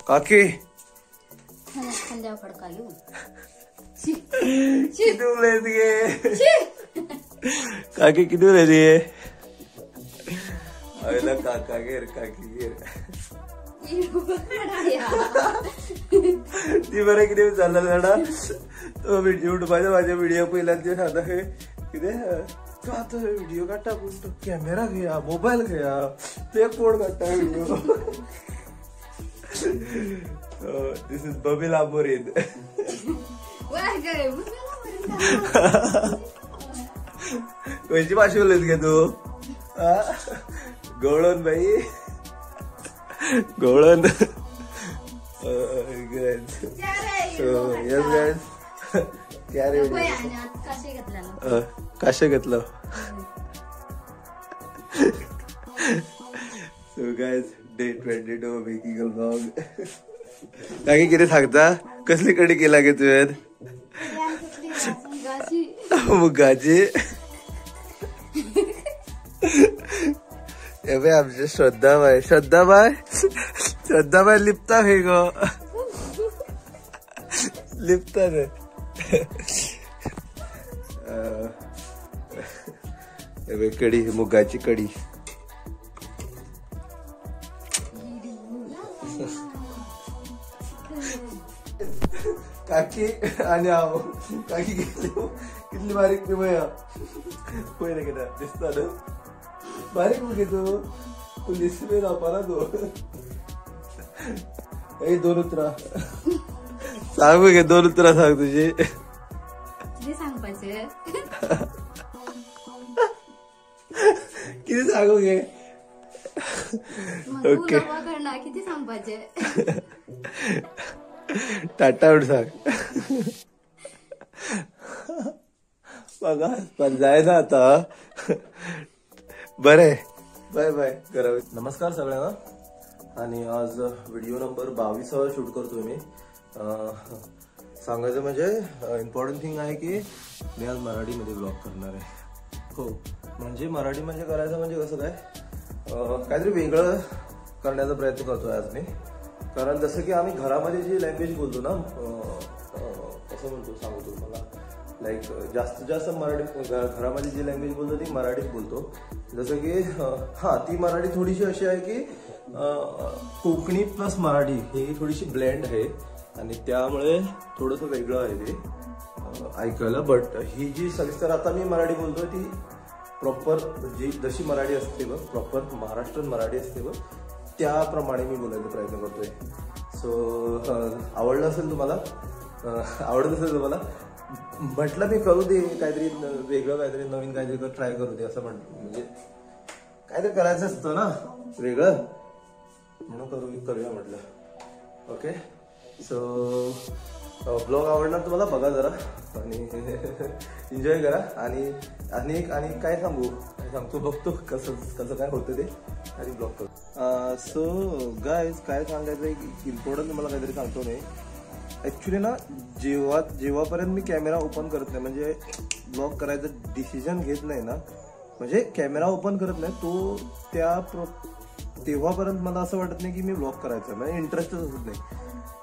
काकी खांद्यावर फडका घेऊन किती उलट काकी किती उलट आईला काका घेर काकी घेर ती बरं किती चालला ना तो युट्यूबाच्या माझ्या व्हिडिओ पहिला ते सांगता हे किती तू आता व्हिडिओ का टाकून तो कॅमेरा घ्या मोबाईल घ्या ते कोण काढता व्हिडिओ दिस इज बबील आमोरीन कोणची भाषा बोलत घे तू गवळण बाई गवळण काशे घेतलं so guys day 22 making a vlog काकी किती सांगता कसली कडी केला गे तुवें मुगाची एवढे आमचे श्रद्धाबाई लिपता हे गो लिपता रे एवढे कडी मुगाची कडी काकी आणि आहो काकी कितली बारीक ती मया पहिले किती दिसता ना बारीक मुगे तू लिस्टी लावपाना तू दोन उतरा सांग मुगे दोन उतरा सांग तुझी किती सांगू गे ओके किती सांगपाचे टाटा उठ सांग बघा पण जायचं आता बरे बाय बाय करा. नमस्कार सगळ्यांना आणि आज व्हिडिओ नंबर 22 शूट करतोय मी. सांगायचं म्हणजे इम्पॉर्टंट थिंग आहे की मी आज मराठीमध्ये ब्लॉग करणार आहे. हो म्हणजे मराठी म्हणजे करायचं म्हणजे कसं काय काहीतरी वेगळं करण्याचा प्रयत्न करतोय आज मी. कारण जसं की आम्ही घरामध्ये जी लँग्वेज बोलतो ना कसं म्हणतो सांगतो मला लाईक जास्तीत जास्त मराठी घरामध्ये जी लँग्वेज बोलतो ती मराठीत बोलतो. जसं की हां ती मराठी थोडीशी अशी आहे की कोकणी प्लस मराठी ही थोडीशी ब्लेंड आहे आणि त्यामुळे थोडंसं वेगळं आहे ते ऐकायला. बट ही जी सविस्तर आता मी मराठी बोलतोय ती प्रॉपर जी जशी मराठी असते बघ प्रॉपर महाराष्ट्रीयन मराठी असते बघ त्याप्रमाणे मी बोलायचा प्रयत्न करतोय. सो आवडलं असेल तुम्हाला आवडत असेल तुम्हाला म्हटलं मी करू दे काहीतरी वेगळं काहीतरी नवीन काहीतरी ट्राय करू दे असं म्हणजे काहीतरी करायचं असतं ना वेगळं म्हणून करूया म्हटलं. ओके सो ब्लॉग आवडला तुम्हाला बघा जरा आणि एन्जॉय करा आणि काय सांगतो बघतो कसं काय होतं ते आणि ब्लॉग करू. सो गाईज काय सांगायचं एक इम्पॉर्टंट तुम्हाला काहीतरी सांगतो नाही. ॲक्च्युली ना जेव्हापर्यंत मी कॅमेरा ओपन करत नाही म्हणजे ब्लॉग करायचं डिसिजन घेत नाही ना म्हणजे कॅमेरा ओपन करत नाही तो तेव्हापर्यंत मला असं वाटत नाही की मी ब्लॉग करायचं म्हणजे इंटरेस्टच असत नाही.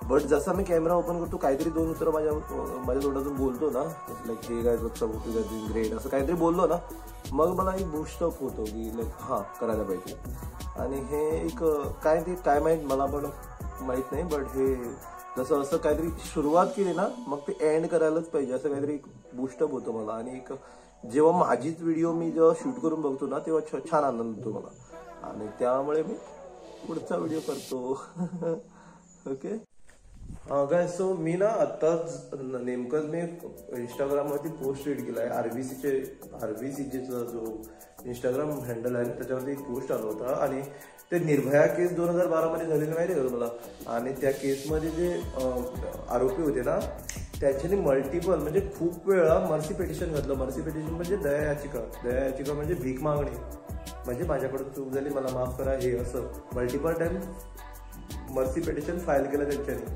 बट जसा मी कॅमेरा ओपन करतो काहीतरी दोन उत्तर माझ्या तोंडातून बोलतो ना लाईक हे काय ग्रेट असं काहीतरी बोललो ना मग मला एक बूस्टअप होतो की लाईक हां करायला पाहिजे. आणि हे एक काय माहीत मला पण माहीत नाही बट हे जसं असं काहीतरी सुरुवात केली ना मग ते एंड करायलाच पाहिजे असं काहीतरी एक बूस्टअप होतं मला. आणि एक जेव्हा माझीच व्हिडिओ मी जेव्हा शूट करून बघतो ना तेव्हा छान आनंद होतो मला आणि त्यामुळे मी पुढचा व्हिडिओ करतो. ओके काय सो मी ना आत्ताच नेमकंच मी इंस्टाग्रामवरती पोस्ट रीड केला आहे आरबीसीचा जो इंस्टाग्राम हँडल आहे त्याच्यावरती एक पोस्ट आला होता आणि ते निर्भया केस 2012 मध्ये झालेली माहिती आहे का तुम्हाला. आणि त्या केसमध्ये जे आरोपी होते ना त्यांच्यानी मल्टिपल म्हणजे खूप वेळा मर्सी पिटिशन घातलं. मर्सी पिटिशन म्हणजे दया याचिका म्हणजे भीक मागणी म्हणजे माझ्याकडून चूक झाली मला माफ करा हे असं multiple time mercy petition file केलं त्यांच्यानी.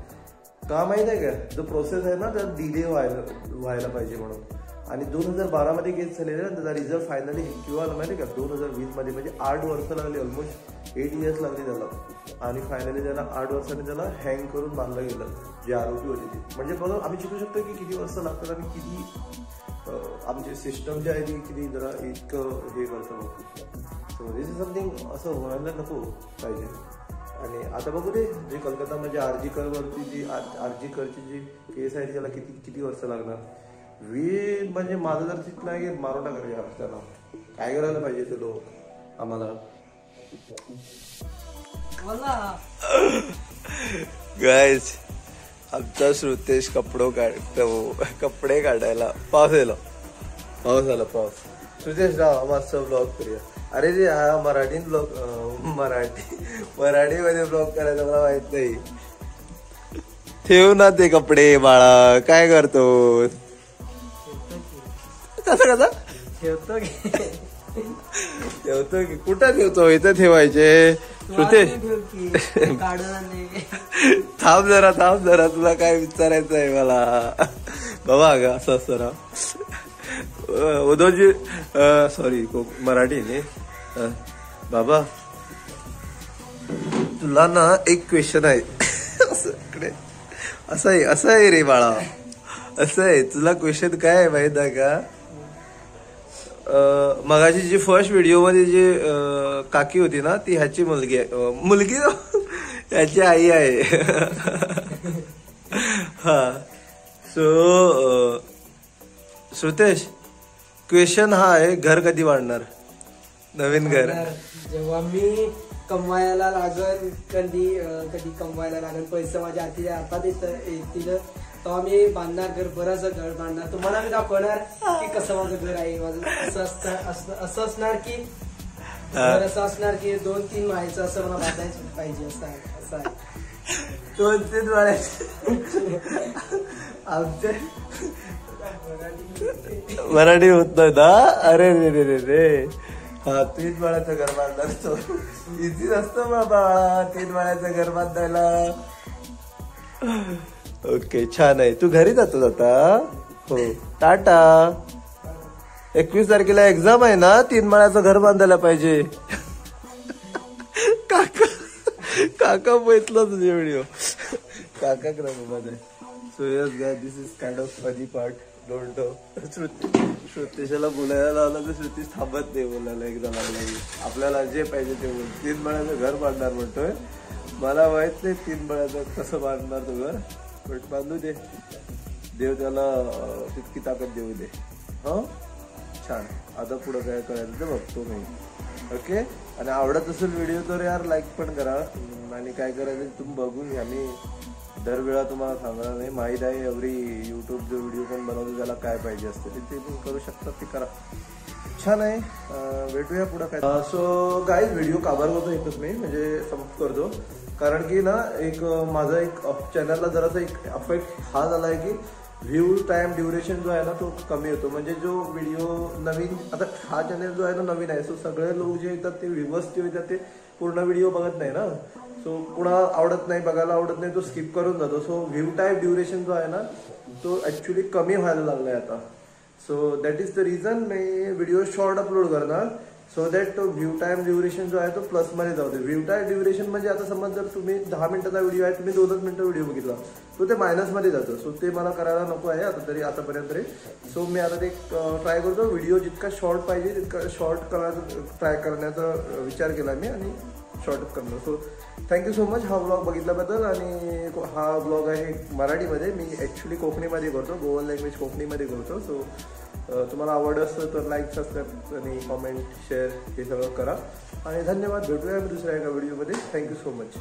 का माहित आहे का जो प्रोसेस आहे ना त्यात डिले व्हायला पाहिजे म्हणून. आणि 2012 मध्ये केस झालेला त्याचा रिझल्ट फायनली किंवा माहिती आहे का 2020 मध्ये म्हणजे 8 वर्ष लागले ऑलमोस्ट 8 years लागले त्याला आणि फायनली त्याला 8 वर्षांनी त्याला हँग करून मारलं गेलं, जे आरोपी होते ते. म्हणजे बघा आम्ही शिकू शकतो की किती वर्ष लागतात आणि किती आमची सिस्टम जी आहे ती किती जरा इतकं हे करतं. सो दिस इज समथिंग असं व्हायला नको पाहिजे. आणि आता बघू दे जे कलकत्तामध्ये आरजी करवरची जी आरजी करची जी केस आहे त्याला किती वर्ष लागणार. म्हणजे माझं जर तिथलं आहे की मारून टाकायला त्याला काय करायला पाहिजे ते लोक आम्हाला. गाईज आमचा श्रुतेश कपडे काढायला पाऊस आला. श्रुतेश राव मस्त ब्लॉग करूया. अरे जे हा मराठी मध्ये ब्लॉग करायचा मला माहित नाही. ठेव ना ते कपडे बाळा, काय करतो कसं ठेवतो की कुठं ठेवतो, इथं ठेवायचे. श्रुतेश थांब जरा तुला काय विचारायचं आहे मला बाबा. असं असतं ना उद्धवजी, सॉरी मराठी नाही बाबा. तुला ना एक क्वेश्चन आहे. असं आहे रे बाळा, असं आहे. तुला क्वेश्चन काय आहे माहित आहे का? मगाची जी फर्स्ट व्हिडिओ मध्ये जी काकी होती ना ती ह्याची मुलगी ह्याची आई आहे. हा. सो श्रुतेश क्वेश्चन हा आहे, घर कधी बांधणार? नवीन घर जेव्हा मी कमवायला लागल, कधी कमवायला लागल, पैसे माझ्या हातात येतील तेव्हा मी बांधणार घर. बरंच घर बांधणार, तुम्हाला मी दाखवणार की कसं माझं घर आहे. माझं असं असणार की घर असं असणार की 2-3 माळ्याचं असं मला बांधायचं पाहिजे. असं आहे 2-3 माळ्याचं. आमच्या मराठी होत नाही ना. अरे रे हा 3 माळ्याचं घर बांधणार तो इझी नसतं बाबा 3 माळ्याचं घर बांधायला. ओके छान आहे. तू घरी जातो आता? हो टाटा. 21 तारखेला एक्झाम आहे ना, 3 माळ्याचं घर बांधायला पाहिजे. काका बैठला तुझे व्हिडिओ काका क्रमामध्ये. So yes guys this is kind of funny part. Don't श्रुतेशाला बोलायला लावलं तर श्रुतीश थांबत नाही बोलायला. एकदा आपल्याला जे पाहिजे ते बोल. 3 माळ्याचं घर बांधणार म्हणतोय. मला माहित नाही 3 माळ्याचं कसं बांधणार तो घर, बट बांधू दे. देव त्याला तितकी ताकद देऊ दे. हो छान. आता पुढं काय करायचं ते बघतो मी. ओके. आणि आवडत असेल व्हिडिओ तर यार लाईक पण करा. आणि काय करायचं तुम्ही बघून घ्या. मी दरवेळा तुम्हाला सांगणार नाही. माहीत आहे एव्हरी युट्यूब जो व्हिडिओ पण बनवतो त्याला काय पाहिजे असते ते पण करू शकतात, ते करा. छान आहे. भेटूया पुढं काय. सो गाईज व्हिडिओ काबार होतो एकच मी म्हणजे समाप्त करतो. कारण की ना एक माझा एक चॅनलला जरासा एक अफेक्ट हा झाला आहे की व्ह्यू टाइम ड्युरेशन जो आहे ना तो कमी होतो. म्हणजे जो व्हिडिओ नवीन, आता हा चॅनल जो आहे ना नवीन आहे, सो सगळे लोक जे येतात ते व्ह्यूवर्स जे येतात ते पूर्ण व्हिडिओ बघत नाही ना. सो पुन्हा आवडत नाही, बघायला आवडत नाही, तो स्किप करून जातो. सो व्ह्यू टाइम ड्युरेशन जो आहे ना तो ऍक्च्युली कमी व्हायला लागलाय आता. So that is the reason me video short upload करणार. सो दॅट तो व्ह्यू टाइम ड्युरेशन जो आहे तो प्लसमध्ये जाऊ दे. व्ह्यू टाइम ड्युरेशन म्हणजे आता समज जर तुम्ही 10 मिनिटाचा व्हिडिओ आहे, तुम्ही 2 मिनिटं व्हिडिओ बघितला तो ते मायनसमध्ये जातं. सो ते मला करायला नको आहे आता तरी आतापर्यंत तरी. सो मी आता ते ट्राय करतो. व्हिडिओ जितका शॉर्ट पाहिजे तितका शॉर्ट करायचा ट्राय करण्याचा विचार केला मी आणि शॉर्टच करणार. सो थँक्यू सो मच हा ब्लॉग बघितल्याबद्दल. आणि हा ब्लॉग आहे मराठीमध्ये. मी ॲक्च्युली कोकणीमध्ये करतो, गोवन लँग्वेज कोकणीमध्ये करतो. सो तुम्हाला आवड असतं तर लाईक, सबस्क्राईब आणि कॉमेंट, शेअर हे सगळं करा. आणि धन्यवाद. भेटूया दुसऱ्या एका व्हिडिओमध्ये. Thank you so much.